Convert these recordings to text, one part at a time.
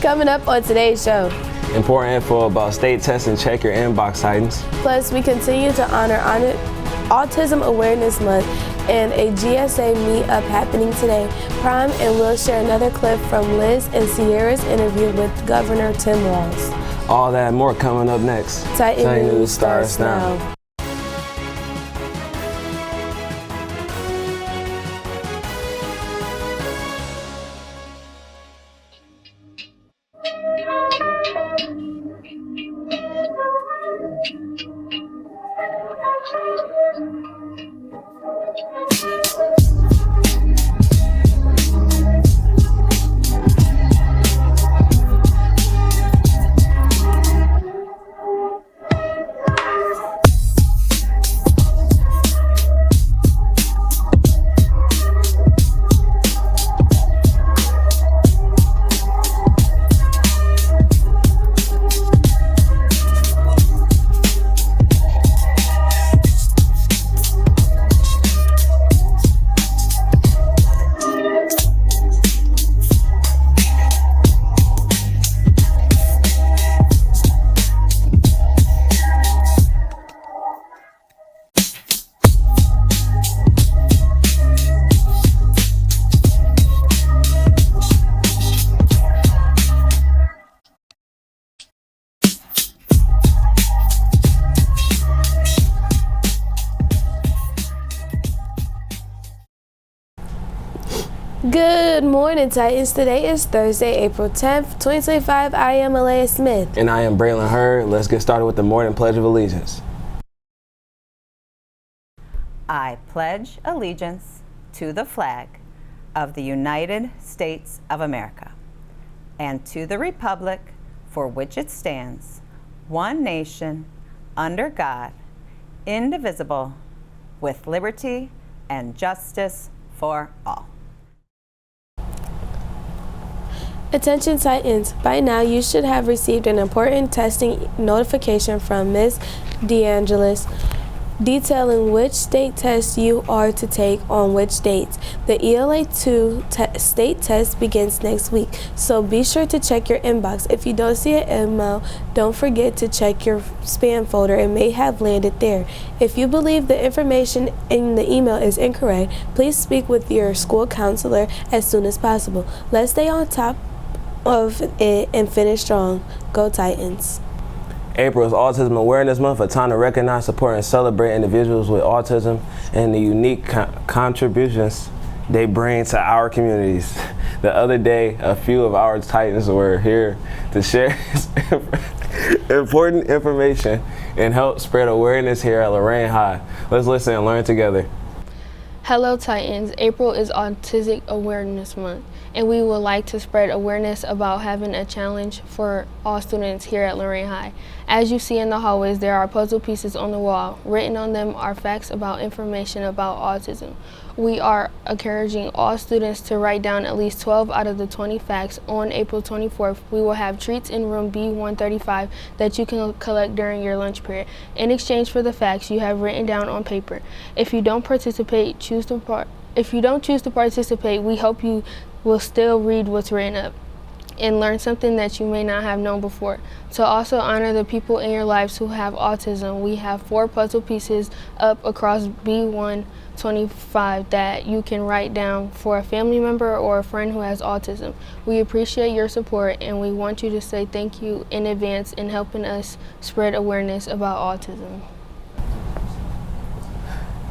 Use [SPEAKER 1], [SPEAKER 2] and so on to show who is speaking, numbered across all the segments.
[SPEAKER 1] Coming up on today's show.
[SPEAKER 2] Important info about state tests and check your inbox, Titans.
[SPEAKER 1] Plus, we continue to honor Autism Awareness Month and a GSA meetup happening today. Prime and we'll share another clip from Liz and Sierra's interview with Governor Tim Walz.
[SPEAKER 2] All that and more coming up next.
[SPEAKER 1] Titan News starts now. Good morning, Titans. Today is Thursday, April 10th, 2025. I am Alea Smith.
[SPEAKER 2] And I am Braylon Hurd. Let's get started with the morning Pledge of Allegiance.
[SPEAKER 3] I pledge allegiance to the flag of the United States of America and to the republic for which it stands, one nation, under God, indivisible, with liberty and justice for all.
[SPEAKER 1] Attention Titans, by now you should have received an important testing notification from Ms. DeAngelis detailing which state tests you are to take on which dates. The ELA 2 state test begins next week, so be sure to check your inbox. If you don't see an email, don't forget to check your spam folder. It may have landed there. If you believe the information in the email is incorrect, please speak with your school counselor as soon as possible. Let's stay on top of it and finish strong. Go Titans.
[SPEAKER 2] April is Autism Awareness Month, a time to recognize, support, and celebrate individuals with autism and the unique contributions they bring to our communities. The other day, a few of our Titans were here to share important information and help spread awareness here at Lorain High. Let's listen and learn together.
[SPEAKER 4] Hello Titans, April is Autism Awareness Month, and we would like to spread awareness about having a challenge for all students here at Lorain High. As you see in the hallways, there are puzzle pieces on the wall. Written on them are facts about information about autism. We are encouraging all students to write down at least 12 out of the 20 facts. On April 24th, we will have treats in room B135 that you can collect during your lunch period in exchange for the facts you have written down on paper. If you don't choose to participate, we hope you will still read what's written up and learn something that you may not have known before. To also honor the people in your lives who have autism, we have 4 puzzle pieces up across B125 that you can write down for a family member or a friend who has autism. We appreciate your support and we want you to say thank you in advance in helping us spread awareness about autism.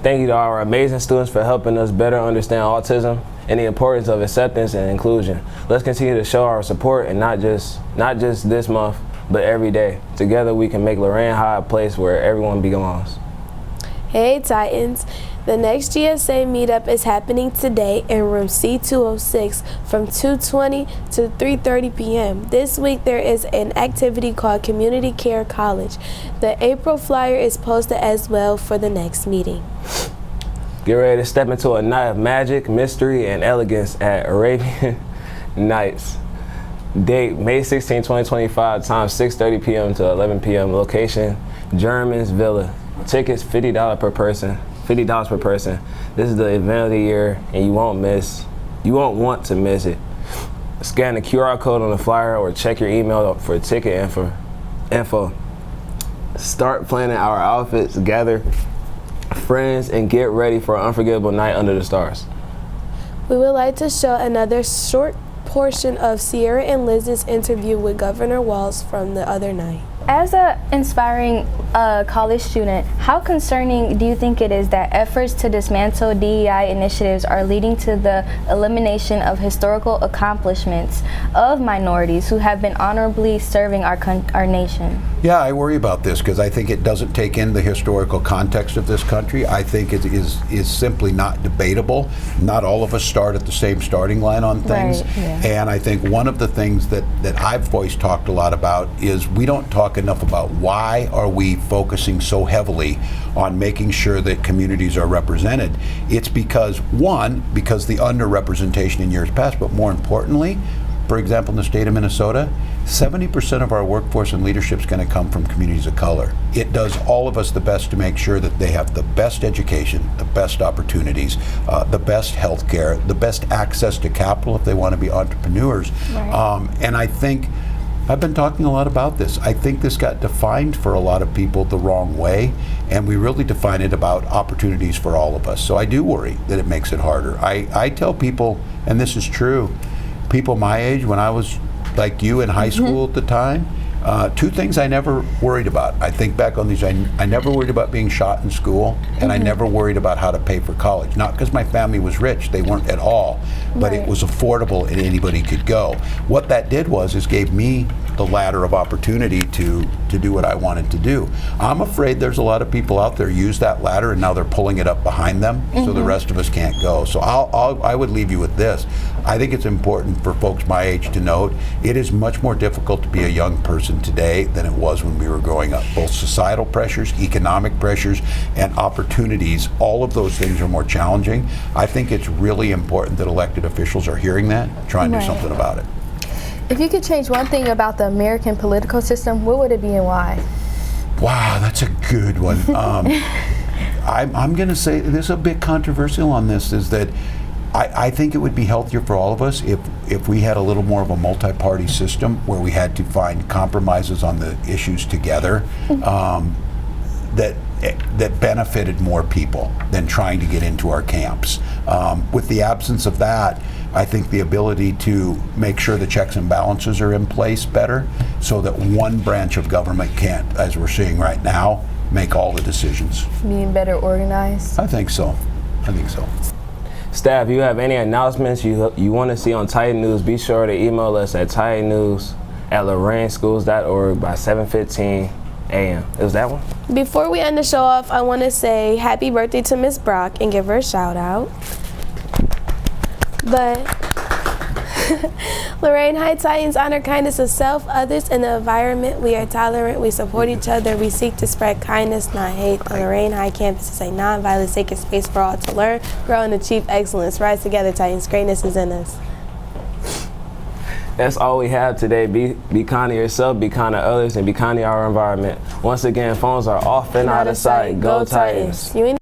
[SPEAKER 2] Thank you to our amazing students for helping us better understand autism and the importance of acceptance and inclusion. Let's continue to show our support, and not just this month, but every day. Together we can make Lorain High a place where everyone belongs.
[SPEAKER 1] Hey Titans, the next GSA meetup is happening today in room C206 from 2:20 to 3:30 p.m. This week there is an activity called Community Care College. The April flyer is posted as well for the next meeting.
[SPEAKER 2] Get ready to step into a night of magic, mystery, and elegance at Arabian Nights. Date May 16, 2025, time 6:30 p.m. to 11 p.m. Location German's Villa. Tickets $50 per person. $50 per person. This is the event of the year, and you won't want to miss it. Scan the QR code on the flyer or check your email for ticket info. Start planning our outfits, gather friends, and get ready for an unforgettable night under the stars.
[SPEAKER 1] We would like to show another short portion of Sierra and Liz's interview with Governor Walz from the other night.
[SPEAKER 5] As an inspiring college student, how concerning do you think it is that efforts to dismantle DEI initiatives are leading to the elimination of historical accomplishments of minorities who have been honorably serving our nation?
[SPEAKER 6] Yeah, I worry about this because I think it doesn't take in the historical context of this country. I think it is simply not debatable. Not all of us start at the same starting line on things.
[SPEAKER 5] Right, yeah.
[SPEAKER 6] And I think one of the things that I've always talked a lot about is we don't talk enough about why are we focusing so heavily on making sure that communities are represented. It's because the underrepresentation in years past, but more importantly, for example, in the state of Minnesota, 70% of our workforce and leadership is going to come from communities of color. It does all of us the best to make sure that they have the best education, the best opportunities, the best health care, the best access to capital if they want to be entrepreneurs.
[SPEAKER 5] Right.
[SPEAKER 6] And I think I've been talking a lot about this. I think this got defined for a lot of people the wrong way, and we really define it about opportunities for all of us. So I do worry that it makes it harder. I tell people, and this is true, people my age, when I was like you in high school at the time, two things I never worried about. I think back on these, I never worried about being shot in school, and I never worried about how to pay for college. Not because my family was rich, they weren't at all, but
[SPEAKER 5] Right.
[SPEAKER 6] it was affordable and anybody could go. What that did was gave me the ladder of opportunity to do what I wanted to do. I'm afraid there's a lot of people out there use that ladder and now they're pulling it up behind them, so the rest of us can't go. So I would leave you with this. I think it's important for folks my age to note it is much more difficult to be a young person today than it was when we were growing up. Both societal pressures, economic pressures, and opportunities, all of those things are more challenging. I think it's really important that elected officials are hearing that, trying to do
[SPEAKER 5] Right.
[SPEAKER 6] something about it.
[SPEAKER 7] If you could change one thing about the American political system, what would it be and why?
[SPEAKER 6] Wow, that's a good one. I'm going to say this is a bit controversial on this, is that I think it would be healthier for all of us if we had a little more of a multi-party system where we had to find compromises on the issues together that benefited more people than trying to get into our camps. With the absence of that, I think the ability to make sure the checks and balances are in place better so that one branch of government can't, as we're seeing right now, make all the decisions.
[SPEAKER 7] Being better organized?
[SPEAKER 6] I think so.
[SPEAKER 2] Staff, you have any announcements you want to see on Titan News, be sure to email us at titannews@lorainschools.org by 7:15 a.m. It was that one?
[SPEAKER 1] Before we end the show off, I want to say happy birthday to Miss Brock and give her a shout out. But Lorain High Titans honor kindness of self, others, and the environment. We are tolerant. We support each other. We seek to spread kindness, not hate. The Lorain High campus is a non-violent, sacred space for all to learn, grow, and achieve excellence. Rise together, Titans. Greatness is in us.
[SPEAKER 2] That's all we have today. Be kind to yourself, be kind to others, and be kind to our environment. Once again, phones are off and out of sight. Go Titans.
[SPEAKER 1] You ain't